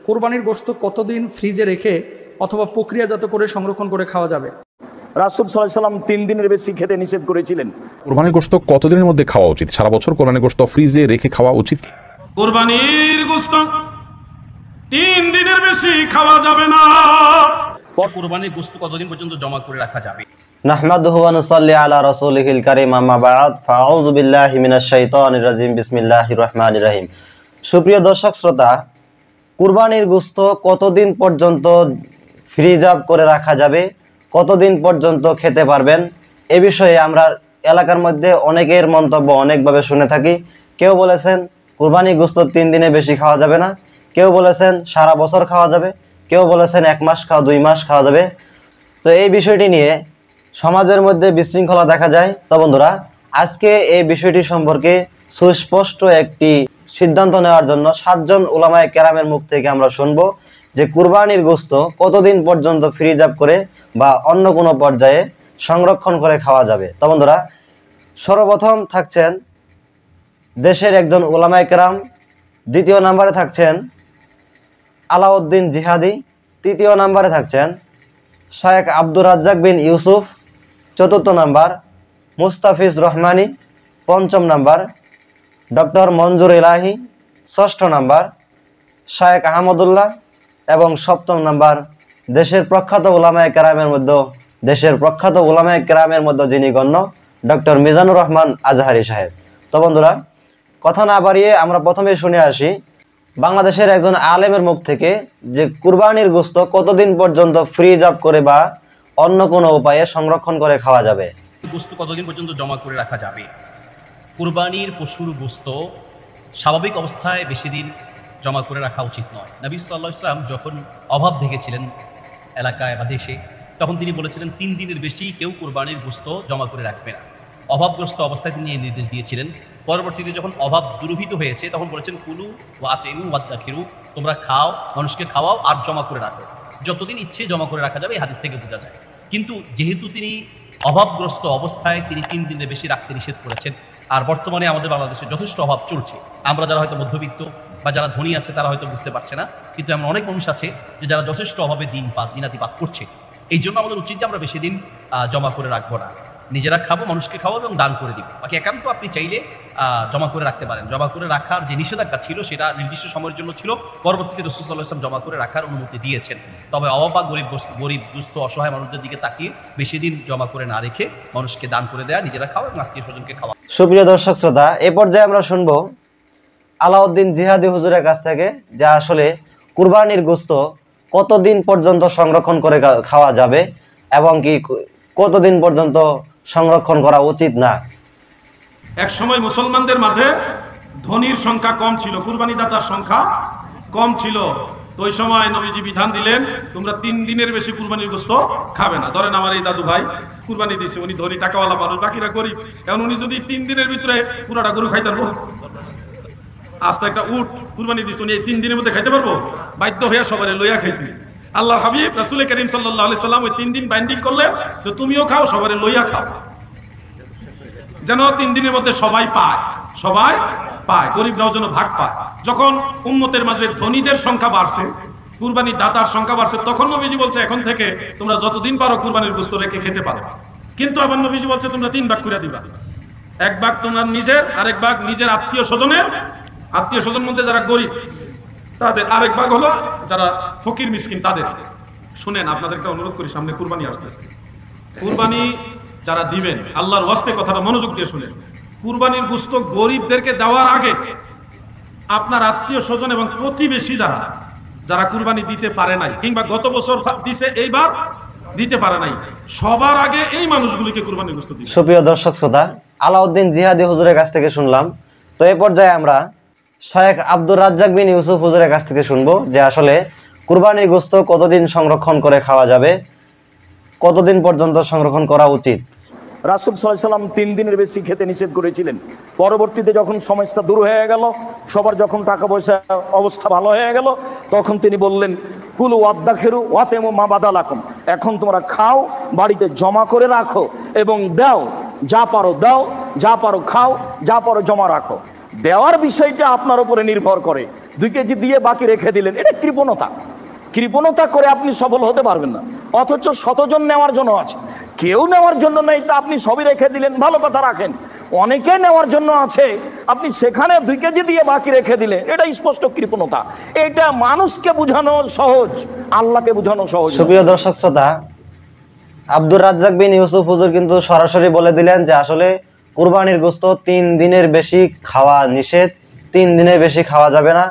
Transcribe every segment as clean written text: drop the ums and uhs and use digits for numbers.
কোরবানির গোশত কতদিন ফ্রিজে রেখে অথবা প্রক্রিয়াজাত করে সংরক্ষণ করে খাওয়া যাবে? রাসূল সাল্লাল্লাহু আলাইহি ওয়াসাল্লাম 3 দিনের বেশি খেতে নিষেধ করেছিলেন। কোরবানির গোশত কতদিনের মধ্যে খাওয়া উচিত? সারা বছর কোরবানির গোশত ফ্রিজে রেখে খাওয়া উচিত? কোরবানির গোশত 3 দিনের বেশি খাওয়া যাবে না। কোরবানির গোশত কতদিন পর্যন্ত জমা করে রাখা যাবে? নাহমাদুহু ওয়া নুসাল্লি আলা রাসূলিহিল কারীম, আম্মা বা'দ, ফাআউযু বিল্লাহি মিনাশ শাইতানির রাজিম, বিসমিল্লাহির রহমানির রহিম। সুপ্রিয় দর্শক শ্রোতা, কুরবানির গোশত কতদিন পর্যন্ত ফ্রিজ আপ করে রাখা যাবে, কতদিন পর্যন্ত খেতে পারবেন, এ বিষয়ে আমরা এলাকার মধ্যে অনেকের মন্তব্য অনেকভাবে শুনে থাকি। কেউ বলেছেন কুরবানির গোশত 3 দিনে বেশি খাওয়া যাবে না, কেউ বলেছেন সারা বছর খাওয়া যাবে, কেউ বলেছেন 1 মাস 2 মাস খাওয়া যাবে। তো এই বিষয়টি নিয়ে সমাজের মধ্যে বিশৃঙ্খলা দেখা যায়। তো বন্ধুরা, আজকে এই বিষয়টি সম্পর্কে সুস্পষ্ট একটি সিদ্ধান্ত নেওয়ার জন্য 7 জন উলামায়ে কেরামের মুখ থেকে আমরা শুনবো যে কুরবানির গোশত কতদিন পর্যন্ত ফ্রিজ আপ করে বা অন্য কোনো পর্যায়ে সংরক্ষণ করে খাওয়া যাবে। তো বন্ধুরা, সর্বপ্রথম থাকছেন দেশের একজন উলামায়ে কেরাম, দ্বিতীয় নম্বরে থাকছেন আলাউদ্দিন জিহাদি, তৃতীয় নম্বরে থাকছেন শায়েখ আব্দুর রাজ্জাক বিন ইউসুফ, চতুর্থ নাম্বার মুস্তাফিজ রহমানি, পঞ্চম নাম্বার ডক্টর মঞ্জুর ইলাহি, ষষ্ঠ নাম্বার শায়েখ আহমদুল্লাহ এবং সপ্তম নাম্বার দেশের প্রখ্যাত উলামায়ে কেরামের মধ্যে যিনি গণ্য ডক্টর মিজানুর রহমান আজহারি সাহেব। তো বন্ধুরা, কথা না বাড়িয়ে আমরা প্রথমে শুনে আসি বাংলাদেশের একজন আলেমের মুখ থেকে যে কুরবানির গোশত কতদিন পর্যন্ত ফ্রিজ আপ করে বা অন্য কোনো উপায়ে সংরক্ষণ করে খাওয়া যাবে। গোশত কতদিন পর্যন্ত জমা করে রাখা যাবে? কুরবানির পশুর গোশত স্বাভাবিক অবস্থায় বেশি দিন জমা করে রাখা উচিত নয়। নবী সাল্লাল্লাহু আলাইহি ওয়াসাল্লাম যখন অভাব দেখেছিলেন এলাকায় বা দেশে, তখন তিনি বলেছিলেন 3 দিনের বেশি কেউ কুরবানির গোশত জমা করে রাখবে না। অভাবগ্রস্ত অবস্থায় তিনি এই নির্দেশ দিয়েছিলেন। পরবর্তীতে যখন অভাব দূরীভূত হয়েছে তখন বলেছেন কুলু ওয়া আতিমু ওয়াদ্দাখিরু, তোমরা খাও, মানুষকে খাওয়াও আর জমা করে রাখো, যতদিন ইচ্ছে জমা করে রাখা যাবে, এই হাদিস থেকে বোঝা যায়। কিন্তু যেহেতু তিনি অভাবগ্রস্ত অবস্থায় তিনি 3 দিনের বেশি রাখতে নিষেধ করেছেন, আর বর্তমানে আমাদের বাংলাদেশে যথেষ্ট অভাব চলছে। আমরা যারা হয়তো মধ্যবিত্ত বা যারা ধনী আছে তারা হয়তো বুঝতে পারছে না, কিন্তু এমন অনেক মানুষ আছে যে যারা যথেষ্ট অভাবে দিনাতিপাত করছে। এই জন্য আমাদের উচিত যে আমরা বেশি দিন জমা করে রাখবো না, নিজেরা খাবো, মানুষকে খাওয়াবো এবং দান করে দিব। বাকি একান্ত আপনি চাইলে জমা করে রাখতে পারেন। জমা করে রাখার যে নিষেধাজ্ঞা ছিল সেটা নির্দিষ্ট সময়ের জন্য ছিল, পরবর্তীতে রাসূল সাল্লাল্লাহু আলাইহি ওয়াসাল্লাম জমা করে রাখার অনুমতি দিয়েছেন। তবে অভাব বা গরিব দুস্থ অসহায় মানুষদের দিকে তাকিয়ে বেশি দিন জমা করে না রেখে মানুষকে দান করে দেয়া, নিজেরা খাওয়া এবং আত্মীয় স্বজনকে খাওয়া। সুপ্রিয় দর্শক শ্রোতা, এ পর্যায়ে আমরা শুনবো আলাউদ্দিন জিহাদি হুজুরের কাছ থেকে যে আসলে কুরবানির গোশত কতদিন পর্যন্ত সংরক্ষণ করে খাওয়া যাবে এবং কি কতদিন পর্যন্ত সংরক্ষণ করা উচিত না। এক সময় মুসলমানদের মাঝে ধনীর সংখ্যা কম ছিল, কুরবানি দাতার সংখ্যা কম ছিল। তো ওই সময় নবীজি বিধান দিলেন, তোমরা 3 দিনের বেশি কুরবানির গোশত খাবে না। ধরেন আমার এই দাদু ভাই কুরবানি দিয়েছে, উনি ধনী টাকাওয়ালা মানুষ, বাকিরা গরিব। এখন উনি যদি 3 দিনের ভিতরে পুরাটা গরু খাইতে পারবো? আস্তে একটা উট কুরবানি দিচ্ছে, উনি এই 3 দিনের মধ্যে খাইতে পারবো? বাধ্য হইয়া সবাই লইয়া খাইতে। আল্লাহর হাবিব রাসূল করিম সাল্লাল্লাহু আলাইহি সাল্লাম ওই 3 দিন বাইন্ডিং করলেন, তো তুমিও খাও, সবাই লইয়া খাও, যেন 3 দিনের মধ্যে সবাই পায়, গরিবরাও যেন ভাগ পায়। যখন উম্মতের মাঝে ধনীদের সংখ্যা বাড়ছে, কুরবানির দাতার সংখ্যা বাড়ছে, তখন নবীজি বলছে এখন থেকে তোমরা যতদিন পারো কুরবানির গোশত রেখে খেতে পারো। কিন্তু আবার নবীজি বলছে তোমরা 3 ভাগ করে দিবা, 1 ভাগ তোমার নিজের, আরেক ভাগ নিজের আত্মীয় স্বজন মধ্যে যারা গরিব তাদের, আরেক ভাগ হলো যারা ফকির মিসকিন তাদের। শুনেন, আপনাদের একটা অনুরোধ করি, সামনে কুরবানি আসতেছে। কুরবানি যারা দিবেন আল্লাহর ওয়াস্তে কথাটা মনোযোগ দিয়ে শুনেন। কুরবানির গোশত গরিবদেরকে দেওয়ার আগে আপনার আত্মীয় স্বজন এবং প্রতিবেশী যারা কুরবানি দিতে পারে নাই কিংবা গত বছর দিছে এইবার দিতে পারে নাই, সবার আগে এই মানুষগুলিকে কুরবানির গোশত দিবেন। সুপ্রিয় দর্শক শ্রোতা, আলাউদ্দিন জিহাদি হুজুরের কাছ থেকে শুনলাম। তো এই পর্যায়ে আমরা শায়েখ আব্দুর রাজ্জাক বিন ইউসুফ হুজুরের কাছ থেকে শুনবো যে আসলে কুরবানির গোশত কতদিন সংরক্ষণ করে খাওয়া যাবে, কতদিন পর্যন্ত সংরক্ষণ করা উচিত। রাসূল সাল্লাল্লাহু আলাইহি ওয়াসাল্লাম 3 দিনের বেশি খেতে নিষেধ করেছিলেন। পরবর্তীতে যখন সমস্যা দূর হয়ে গেল, সবার যখন টাকা পয়সা অবস্থা ভালো হয়ে গেল, তখন তিনি বললেন কুলু ওয়াদ্দাখিরু ওয়াতিমু মা বাদালাকুম, এখন তোমরা খাও, বাড়িতে জমা করে রাখো এবং দাও, যা পারো দাও, যা পারো খাও, যা পারো জমা রাখো। দেওয়ার বিষয়টা আপনার উপরে নির্ভর করে। 2 কেজি দিয়ে বাকি রেখে দিলেন, এটা কৃপণতা। কৃপণতা করে আপনি সফল হতে পারবেন না। অথচ শতজন নেওয়ার জন্য আছে, কেউ নেওয়ার জন্য নেই, তা আপনি সবই রেখে দিলেন, ভালো কথা রাখেন। অনেকে নেওয়ার জন্য আছে, আপনি সেখানে 2 কেজি দিয়ে বাকি রেখে দিলেন, এটা স্পষ্ট কৃপণতা। এটা মানুষকে বোঝানো সহজ, আল্লাহকে বোঝানো সহজ। সুপ্রিয় দর্শক শ্রোতা, আব্দুর রাজ্জাক বিন ইউসুফ হুজুর কিন্তু সরাসরি বলে দিলেন যে আসলে কুরবানির গোশত 3 দিনের বেশি খাওয়া নিষেধ, 3 দিনের বেশি খাওয়া যাবে না।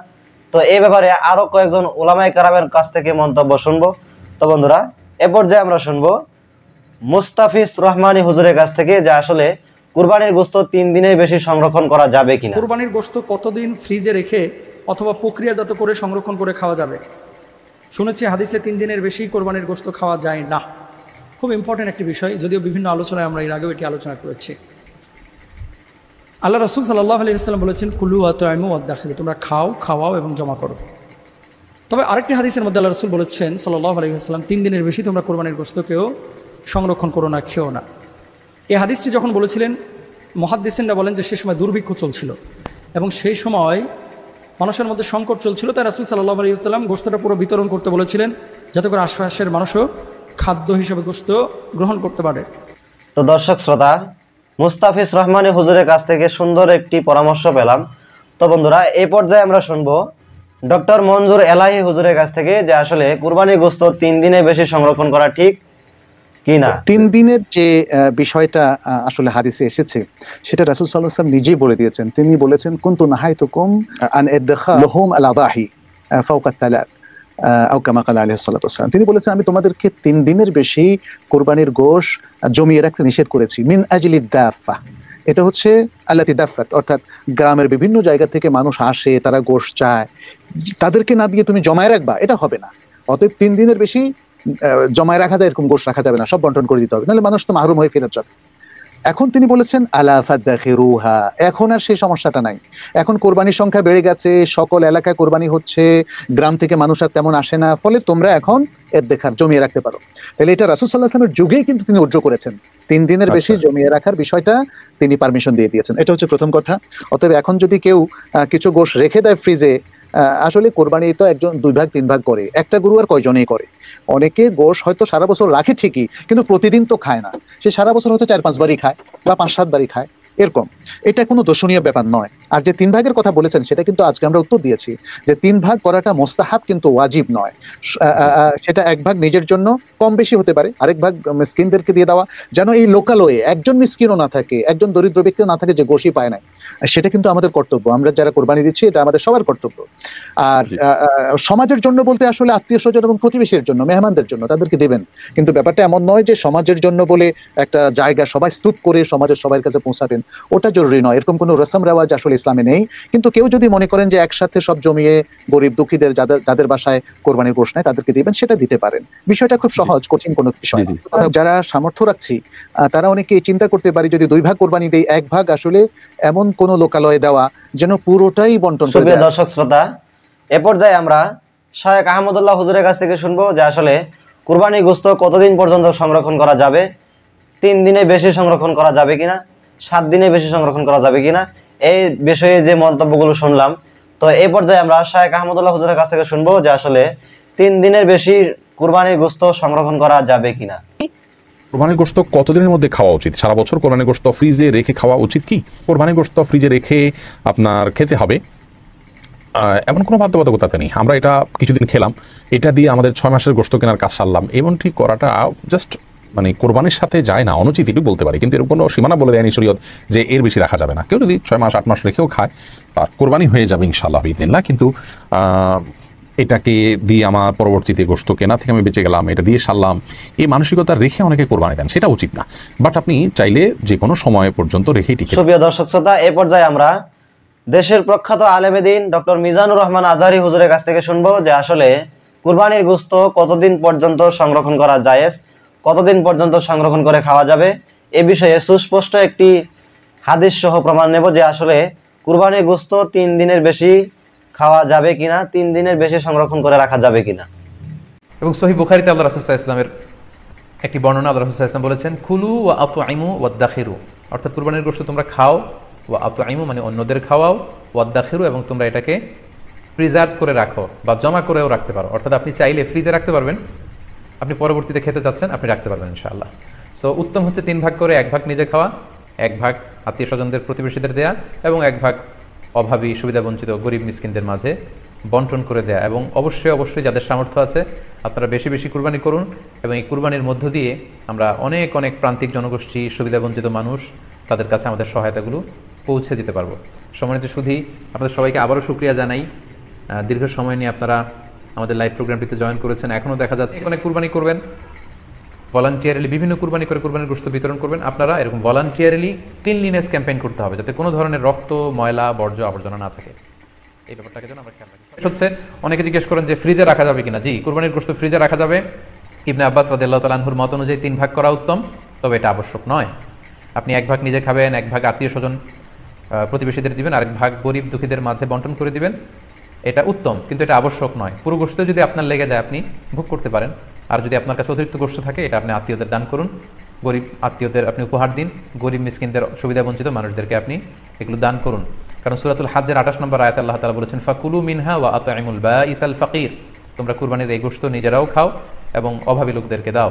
তো এই ব্যাপারে আরো কয়েকজন উলামায়ে কেরামের কাছ থেকে মন্তব্য শুনবো। তো বন্ধুরা, এ পর্যায়ে আমরা শুনবো মুস্তাফিজ রহমানী হুজুরের কাছ থেকে যে আসলে কুরবানির গোশত 3 দিনের বেশি সংরক্ষণ করা যাবে কিনা। কুরবানির গোশত কতদিন ফ্রিজে রেখে অথবা প্রক্রিয়াজাত করে সংরক্ষণ করে খাওয়া যাবে? শুনেছি হাদিসে 3 দিনের বেশি কোরবানির গোশত খাওয়া যায় না। খুব ইম্পর্টেন্ট একটি বিষয়, যদিও বিভিন্ন আলোচনায় আমরা এর আগেও এটি আলোচনা করেছি। আল্লাহ রাসূল সাল্লাল্লাহু আলাইহি ওয়াসাল্লাম বলেছেন, কুলু ওয়া তুইমু ওয়া দাখিলু, তোমরা খাও, খাওয়াও এবং জমা করো। তবে আরেকটি হাদিসের মধ্যে আল্লাহ রাসূল বলেছেন সাল্লাল্লাহু আলাইহি ওয়াসাল্লাম, 3 দিনের বেশি তোমরা কোরবানির গোশতকেও সংরক্ষণ করো না, খেও না। এই হাদিসটি যখন বলেছিলেন, মুহাদ্দিসিনরা বলেন যে সে সময় দুর্ভিক্ষ চলছিল এবং সেই সময় মানুষের মধ্যে সংকট চলছিল, তাই রাসূল সাল্লাল্লাহু আলাইহি ওয়াসাল্লাম গোশতটা পুরো বিতরণ করতে বলেছিলেন, যাতে করে আশপাশের মানুষও খাদ্য হিসেবে গোশত গ্রহণ করতে পারে। তো দর্শক শ্রোতা, মুস্তাফিজ রহমানী হুজুরের কাছ থেকে সুন্দর একটি পরামর্শ পেলাম। তো বন্ধুরা, এই পর্যায়ে আমরা শুনবো ডক্টর মঞ্জুর এলাহি হুজুরের কাছ থেকে যে আসলে কুরবানির গোশত 3 দিনের বেশি সংরক্ষণ করা ঠিক কি না। 3 দিনের যে বিষয়টা আসলে হাদিসে এসেছে সেটা রাসূল সাল্লাল্লাহু আলাইহি ওয়াসাল্লাম নিজেই বলে দিয়েছেন। তিনি বলেছেন, কুনতু নাহাইতুকুম আন ইদখা লুহুম আল আদাহি ফাওকা আত-তালাত আও কামা ক্বালা আলাইহিস সালাতু ওয়াসসালাম। তিনি বলেছেন, আমি তোমাদেরকে 3 দিনের বেশি কুরবানির গোশ জমিয়ে রাখতে নিষেধ করেছি। মিন আজলি দাফা, এটা হচ্ছে আল্লাতি দাফাত, অর্থাৎ গ্রামের বিভিন্ন জায়গা থেকে মানুষ আসে, তারা গোশ চায়, তাদেরকে না দিয়ে তুমি জমায় রাখবা, এটা হবে না। অতএব 3 দিনের বেশি জমায় রাখা যায় এরকম গোশ রাখা যাবে না, সব বন্টন করে দিতে হবে, নাহলে মানুষ তো মাহরুম হয়ে ফেরত যাবে। এখন তিনি বলেছেন আলা ফাদাখিরুহা, এখন আর সেই সমস্যাটা নাই। এখন কোরবানির সংখ্যা বেড়ে গেছে, সকল এলাকায় কোরবানি হচ্ছে, গ্রাম থেকে মানুষ আর তেমন আসে না, ফলে তোমরা এখন এর দেখার জমিয়ে রাখতে পারো। তাহলে এটা রাসূল সাল্লাল্লাহু আলাইহি ওয়াসাল্লামের যুগেই কিন্তু তিনি উজ্জ্ব করেছেন, 3 দিনের বেশি জমিয়ে রাখার বিষয়টা তিনি পারমিশন দিয়ে দিয়েছেন। এটা হচ্ছে প্রথম কথা। অতএব এখন যদি কেউ কিছু গোশ রেখে দেয় ফ্রিজে, আসলে কোরবানি তো একজন 2 ভাগ 3 ভাগ করে, একটা গরু আর কয়জনেই করে। অনেকে গোশ হয়তো সারা বছর রাখে ঠিকই, কিন্তু প্রতিদিন তো খায় না, সে সারা বছর হয়তো 4-5 বারই খায় বা 5-7 বারই খায়, এরকম। এটা কোনো দর্শনীয় ব্যাপার নয়। আর যে 3 ভাগের কথা বলেছেন সেটা কিন্তু আজকে আমরা উত্তর দিয়েছি যে 3 ভাগ করাটা মোস্তাহাব কিন্তু ওয়াজিব নয়। সেটা 1 ভাগ নিজের জন্য, কম বেশি হতে পারে, আরেক ভাগ মিসকিনদেরকে দিয়ে দেওয়া, যেন এই লোকালয়ে একজন মিসকিনও না থাকে, একজন দরিদ্র ব্যক্তিও না থাকে যে গোশই পায় না। সেটা কিন্তু আমাদের কর্তব্য, আমরা যারা কোরবানি দিচ্ছি এটা আমাদের সবার কর্তব্য। আর সমাজের জন্য বলতে আসলে আত্মীয় স্বজন এবং প্রতিবেশীর জন্য, মেহমানদের জন্য তাদেরকে দেবেন, কিন্তু ব্যাপারটা এমন নয় যে সমাজের জন্য বলে একটা জায়গা সবাই স্তূপ করে সমাজের সবার কাছে পৌঁছাবেন, ওটা জরুরি নয়। এরকম কোনো রসম রেওয়াজ আসলে ইসলামে নেই। কিন্তু কেউ যদি মনে করেন যে একসাথে সব জমিয়ে গরিব দুঃখীদের যাদের বাসায় কোরবানির গোশ নাই তাদেরকে দিবেন, সেটা দিতে পারেন। বিষয়টা খুব সহজ, কঠিন কোনো বিষয় না। যারা সামর্থ্য রাখছি তারা অনেকে চিন্তা করতে পারি যদি 2 ভাগ কোরবানি দেই, 1 ভাগ আসলে এমন কোন লোকালয়ে দেওয়া যেন পুরোটাই বন্টন করে দেয়। দর্শক শ্রোতা, এ পর্যায়ে আমরা শায়েখ আহমদুল্লাহ হুজুরের কাছ থেকে শুনবো যে আসলে কুরবানি গোশত কতদিন পর্যন্ত সংরক্ষণ করা যাবে, 3 দিনে বেশি সংরক্ষণ করা যাবে কিনা, 7 দিনে বেশি সংরক্ষণ করা যাবে কিনা, এই বিষয়ে যে মন্তব্যগুলো শুনলাম। তো এই পর্যায়ে আমরা শায়েখ আহমদুল্লাহ হুজুরের কাছ থেকে শুনবো যে আসলে 3 দিনের বেশি কুরবানির গোশত সংরক্ষণ করা যাবে কিনা। কোরবানির গোশত কতদিনের মধ্যে খাওয়া উচিত? সারা বছর কোরবানির গোশত ফ্রিজে রেখে খাওয়া উচিত কি? কোরবানির গোশত ফ্রিজে রেখে আপনার খেতে হবে এমন কোনো বাধ্যবাধকতা নেই। আমরা এটা কিছুদিন খেলাম, এটা দিয়ে আমাদের 6 মাসের গোশত কেনার কাজ সারলাম, এমনটি করাটা জাস্ট মানে কোরবানির সাথে যায় না, অনুচিত এটুকু বলতে পারি। কিন্তু এর কোনো সীমানা বলে দেয়নি শরীয়ত যে এর বেশি রাখা যাবে না। কেউ যদি 6 মাস 8 মাস রেখেও খায় তার কোরবানি হয়ে যাবে ইনশাআল্লাহ বিইذنিল্লাহ। কিন্তু এটাকে দিয়ে আমার পরবর্তীতে গোশত কেনা থেকে আমি বেঁচে গেলাম, এটা দিয়ে সারলাম, এই মানসিকতা রেখে অনেকে কোরবানি দেন, সেটা উচিত না। বাট আপনি চাইলে যে কোনো সময় পর্যন্ত রেখেই ঠিক। সুপ্রিয় দর্শক শ্রোতা, এই পর্যায়ে আমরা দেশের প্রখ্যাত আলেমে দ্বীন ডক্টর মিজানুর রহমান আজহারী হুজুরের কাছ থেকে শুনবো যে আসলে কুরবানির গোশত কতদিন পর্যন্ত সংরক্ষণ করা জায়েজ, কতদিন পর্যন্ত সংরক্ষণ করে খাওয়া যাবে, এ বিষয়ে সুস্পষ্ট একটি হাদিস সহ প্রমাণ নেব যে আসলে কুরবানির গোশত 3 দিনের বেশি খাওয়া যাবে কিনা, 3 দিনের বেশি সংরক্ষণ করে রাখা যাবে কিনা। এবং সহিহ বুখারীতে আল্লাহ রাসূল সাল্লাল্লাহু আলাইহি ওয়াসাল্লামের একটি বর্ণনা, আল্লাহ রাসূল সাল্লাল্লাহু আলাইহি ওয়াসাল্লাম বলেছেন, কুলু ওয়া আতঈমু ওয়াদাখিরু, অর্থাৎ কুরবানির গোশত তোমরা খাও, ওয়া আতঈমু মানে অন্যদের খাওয়াও, ওয়াদাখিরু এবং তোমরা এটাকে প্রিজার্ভ করে রাখো বা জমা করেও রাখতে পারো, অর্থাৎ আপনি চাইলে ফ্রিজে রাখতে পারবেন, আপনি পরবর্তীতে খেতে চাচ্ছেন আপনি রাখতে পারবেন ইনশাআল্লাহ। সো উত্তম হচ্ছে 3 ভাগ করে, 1 ভাগ নিজে খাওয়া, 1 ভাগ আত্মীয় স্বজনদের প্রতিবেশীদের দেয়া এবং 1 ভাগ অভাবী সুবিধাবঞ্চিত গরিব মিসকিনদের মাঝে বন্টন করে দেয়া। এবং অবশ্যই যাদের সামর্থ্য আছে আপনারা বেশি বেশি কুরবানি করুন, এবং এই কুরবানির মধ্য দিয়ে আমরা অনেক প্রান্তিক জনগোষ্ঠী, সুবিধাবঞ্চিত মানুষ, তাদের কাছে আমাদের সহায়তাগুলো পৌঁছে দিতে পারবো। সম্মানিত সুধী, আপনাদের সবাইকে আবারও শুকরিয়া জানাই, দীর্ঘ সময় নিয়ে আপনারা আমাদের লাইভ প্রোগ্রামটিতে জয়েন করেছেন। এখনও দেখা যাচ্ছে অনেক কুরবানি করবেন, ভলান্টিয়ারলি বিভিন্ন কুরবানি করে কুরবানির গোশত বিতরণ করবেন। আপনারা এরকম ভলান্টিয়ারলি ক্লিনলিনেস ক্যাম্পেইন করতে হবে, যাতে কোনো ধরনের রক্ত, ময়লা, বর্জ্য, আবর্জনা না থাকে। এই ব্যাপারটাকে যেন আমরা খেয়াল রাখি। হচ্ছে অনেকে জিজ্ঞেস করেন যে ফ্রিজে রাখা যাবে কিনা। জি, কুরবানির গোশত ফ্রিজে রাখা যাবে। ইবনে আব্বাস রাদিয়াল্লাহু তাআলা আনহুর মত অনুযায়ী 3 ভাগ করা উত্তম, তবে এটা আবশ্যক নয়। আপনি 1 ভাগ নিজে খাবেন, 1 ভাগ আত্মীয় স্বজন প্রতিবেশীদের দিবেন, আরেক ভাগ গরিব দুঃখীদের মাঝে বন্টন করে দিবেন, এটা উত্তম, কিন্তু এটা আবশ্যক নয়। পুরো গোশত যদি আপনার লেগে যায় আপনি ভোগ করতে পারেন, আর যদি আপনার কাছে অতিরিক্ত গোশত থাকে এটা আপনি আত্মীয়দের দান করুন, গরিব আত্মীয়দের আপনি উপহার দিন, গরিব মিসকিনদের, সুবিধাবঞ্চিত মানুষদেরকে আপনি এগুলো দান করুন। কারণ সূরাতুল হাজ্জের 28 নম্বর আয়াতে আল্লাহ তাআলা বলেছেন, ফাকুলু মিনহা ওয়া আত'ইমুল বাঈসাল ফাকির, তোমরা কুরবানির এই গোশত নিজেরাও খাও এবং অভাবী লোকদেরকে দাও।